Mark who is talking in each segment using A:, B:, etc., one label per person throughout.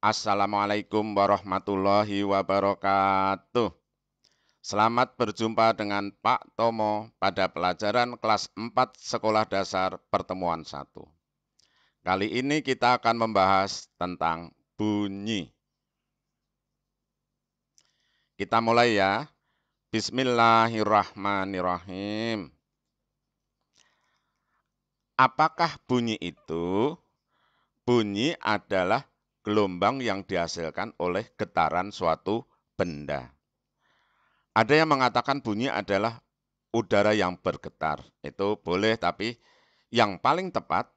A: Assalamualaikum warahmatullahi wabarakatuh. Selamat berjumpa dengan Pak Tomo pada pelajaran kelas 4 Sekolah Dasar Pertemuan 1. Kali ini kita akan membahas tentang bunyi. Kita mulai ya. Bismillahirrahmanirrahim. Apakah bunyi itu? Bunyi adalah gelombang yang dihasilkan oleh getaran suatu benda. Ada yang mengatakan bunyi adalah udara yang bergetar. Itu boleh, tapi yang paling tepat,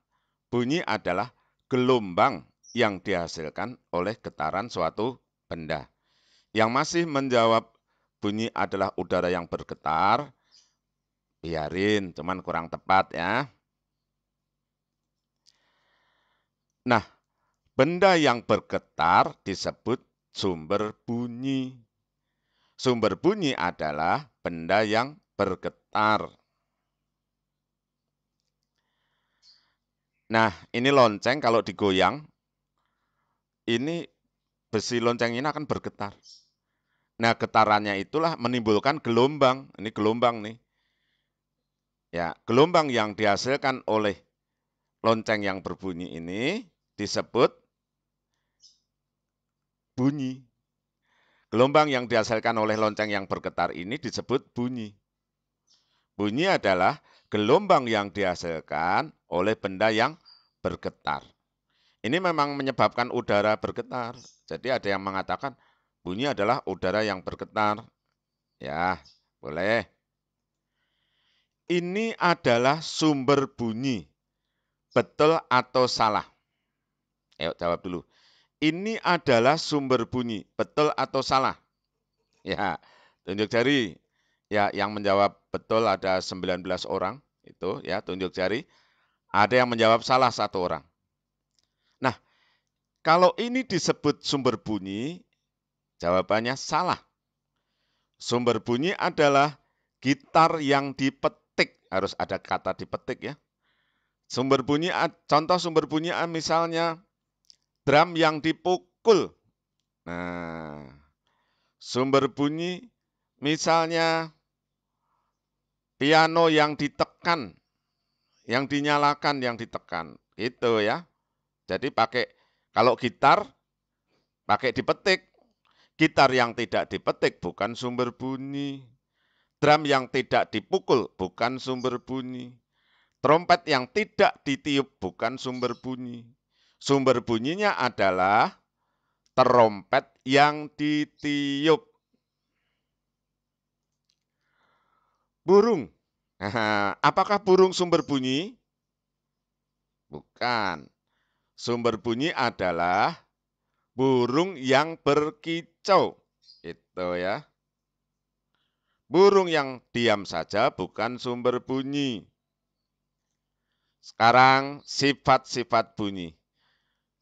A: bunyi adalah gelombang yang dihasilkan oleh getaran suatu benda. Yang masih menjawab bunyi adalah udara yang bergetar, biarin, cuman kurang tepat ya. Nah, benda yang bergetar disebut sumber bunyi. Sumber bunyi adalah benda yang bergetar. Nah, ini lonceng kalau digoyang, ini besi lonceng ini akan bergetar. Nah, getarannya itulah menimbulkan gelombang. Ini gelombang nih. Ya, gelombang yang dihasilkan oleh lonceng yang berbunyi ini disebut bunyi. Gelombang yang dihasilkan oleh lonceng yang bergetar ini disebut bunyi. Bunyi adalah gelombang yang dihasilkan oleh benda yang bergetar. Ini memang menyebabkan udara bergetar. Jadi ada yang mengatakan bunyi adalah udara yang bergetar. Ya, boleh. Ini adalah sumber bunyi. Betul atau salah? Ayo jawab dulu. Ini adalah sumber bunyi. Betul atau salah? Ya, tunjuk jari. Ya, yang menjawab betul ada 19 orang. Itu ya, tunjuk jari. Ada yang menjawab salah 1 orang. Nah, kalau ini disebut sumber bunyi, jawabannya salah. Sumber bunyi adalah gitar yang dipetik. Harus ada kata dipetik ya. Sumber bunyi, contoh sumber bunyi misalnya drum yang dipukul. Nah, sumber bunyi misalnya piano yang ditekan, yang dinyalakan, yang ditekan. Gitu ya. Jadi kalau gitar pakai dipetik. Gitar yang tidak dipetik bukan sumber bunyi. Drum yang tidak dipukul bukan sumber bunyi. Trompet yang tidak ditiup bukan sumber bunyi. Sumber bunyinya adalah trompet yang ditiup. Burung. Apakah burung sumber bunyi? Bukan. Sumber bunyi adalah burung yang berkicau. Itu ya. Burung yang diam saja bukan sumber bunyi. Sekarang sifat-sifat bunyi.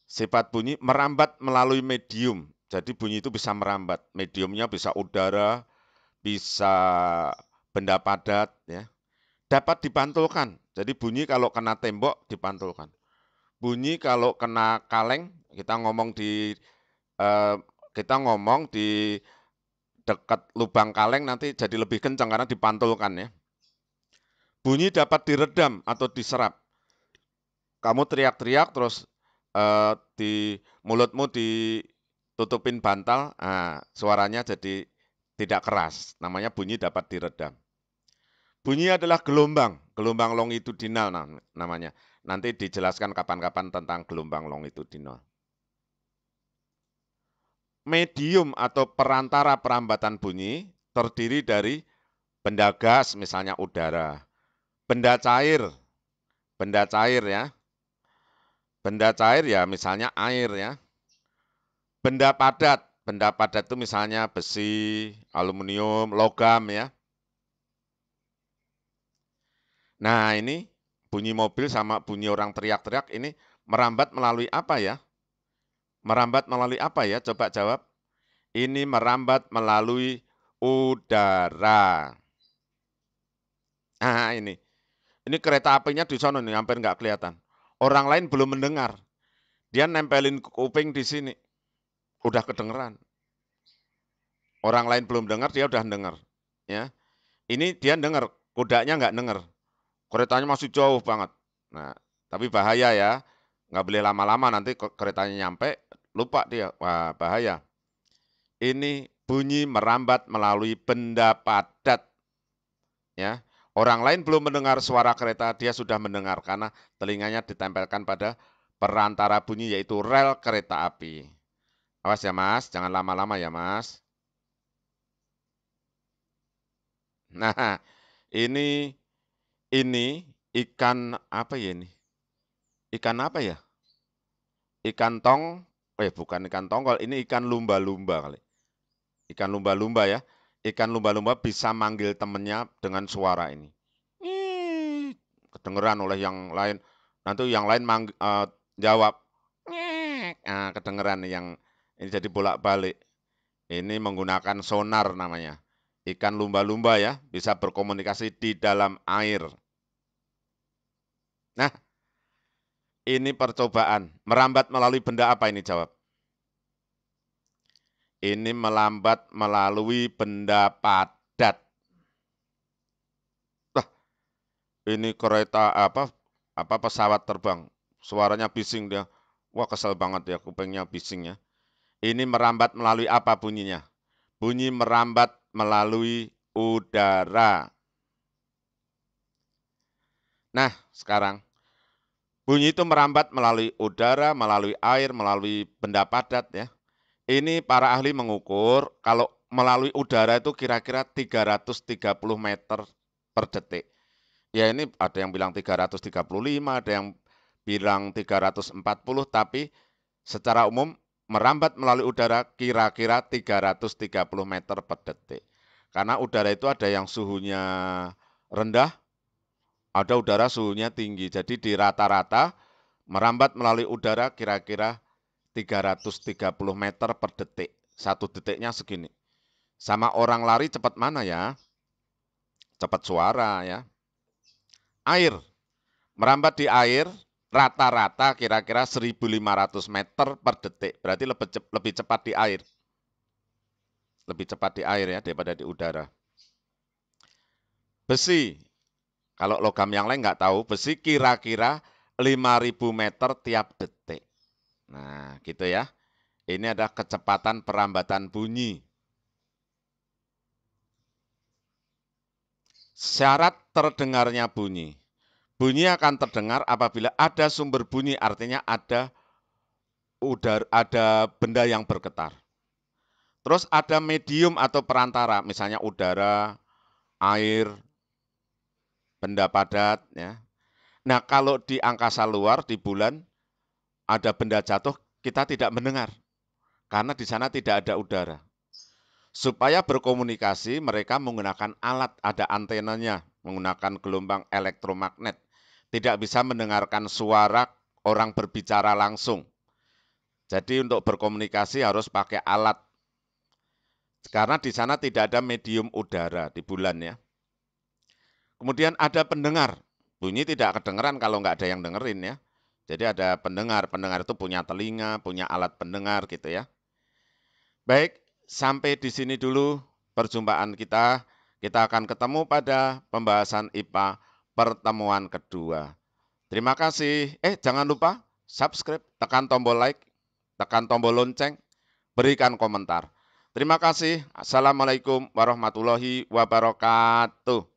A: Sifat bunyi merambat melalui medium. Jadi bunyi itu bisa merambat. Mediumnya bisa udara, bisa benda padat, ya. Dapat dipantulkan. Jadi bunyi kalau kena tembok dipantulkan. Bunyi kalau kena kaleng, kita ngomong di dekat lubang kaleng nanti jadi lebih kencang karena dipantulkan ya. Bunyi dapat diredam atau diserap. Kamu teriak-teriak terus di mulutmu ditutupin bantal, suaranya jadi tidak keras. Namanya bunyi dapat diredam. Bunyi adalah gelombang longitudinal namanya. Nanti dijelaskan kapan-kapan tentang gelombang longitudinal. Medium atau perantara perambatan bunyi terdiri dari benda gas, misalnya udara. Benda cair ya. Benda cair ya misalnya air ya. Benda padat itu misalnya besi, aluminium, logam ya. Nah ini bunyi mobil sama bunyi orang teriak-teriak ini merambat melalui apa ya? Merambat melalui apa ya? Coba jawab. Ini merambat melalui udara. Nah ini kereta apinya di sana nih, hampir nggak kelihatan. Orang lain belum mendengar. Dia nempelin kuping di sini. udah kedengeran. Orang lain belum dengar, dia udah dengar. Ya. Ini dia dengar, kudanya nggak dengar. Keretanya masih jauh banget. Nah, tapi bahaya ya. Nggak boleh lama-lama, nanti keretanya nyampe, lupa dia. Wah, bahaya. Ini bunyi merambat melalui benda padat. Ya. Orang lain belum mendengar suara kereta, dia sudah mendengar karena telinganya ditempelkan pada perantara bunyi, yaitu rel kereta api. Awas ya Mas, jangan lama-lama ya Mas. Nah, ini ikan apa ya ini? Ikan apa ya? Ikan bukan ikan tongkol, ini ikan lumba-lumba kali. Ikan lumba-lumba ya. Ikan lumba-lumba bisa manggil temennya dengan suara ini. Kedengeran oleh yang lain. Nanti yang lain jawab. Nah, kedengeran yang ini jadi bolak-balik. Ini menggunakan sonar namanya. Ikan lumba-lumba ya, bisa berkomunikasi di dalam air. Nah, ini percobaan. Merambat melalui benda apa ini jawab? Ini melambat melalui benda padat. Wah, ini kereta apa pesawat terbang. Suaranya bising dia. Wah, kesel banget ya kupingnya bising ya. Ini merambat melalui apa bunyinya? Bunyi merambat melalui udara. Nah, sekarang bunyi itu merambat melalui udara, melalui air, melalui benda padat ya. Ini para ahli mengukur kalau melalui udara itu kira-kira 330 meter per detik. Ya ini ada yang bilang 335, ada yang bilang 340, tapi secara umum merambat melalui udara kira-kira 330 meter per detik. Karena udara itu ada yang suhunya rendah, ada udara suhunya tinggi. Jadi di rata-rata merambat melalui udara kira-kira 330 meter per detik. Satu detiknya segini. Sama orang lari cepat mana ya? Cepat suara ya. Air. Merambat di air rata-rata kira-kira 1.500 meter per detik. Berarti lebih cepat di air. Lebih cepat di air ya daripada di udara. Besi. Kalau logam yang lain nggak tahu, besi kira-kira 5.000 meter tiap detik. Nah, gitu ya. Ini ada kecepatan perambatan bunyi. Syarat terdengarnya bunyi. Bunyi akan terdengar apabila ada sumber bunyi, artinya ada benda yang bergetar. Terus ada medium atau perantara, misalnya udara, air, benda padat. Ya. Nah, kalau di angkasa luar, di bulan, ada benda jatuh, kita tidak mendengar. Karena di sana tidak ada udara. Supaya berkomunikasi, mereka menggunakan alat, ada antenanya, menggunakan gelombang elektromagnet. Tidak bisa mendengarkan suara orang berbicara langsung. Jadi untuk berkomunikasi harus pakai alat. Karena di sana tidak ada medium udara di bulan ya. Kemudian ada pendengar. Bunyi tidak kedengeran kalau nggak ada yang dengerin ya. Jadi ada pendengar. Pendengar itu punya telinga, punya alat pendengar gitu ya. Baik, sampai di sini dulu perjumpaan kita. Kita akan ketemu pada pembahasan IPA pertemuan kedua. Terima kasih. Jangan lupa subscribe, tekan tombol like, tekan tombol lonceng, berikan komentar. Terima kasih. Assalamualaikum warahmatullahi wabarakatuh.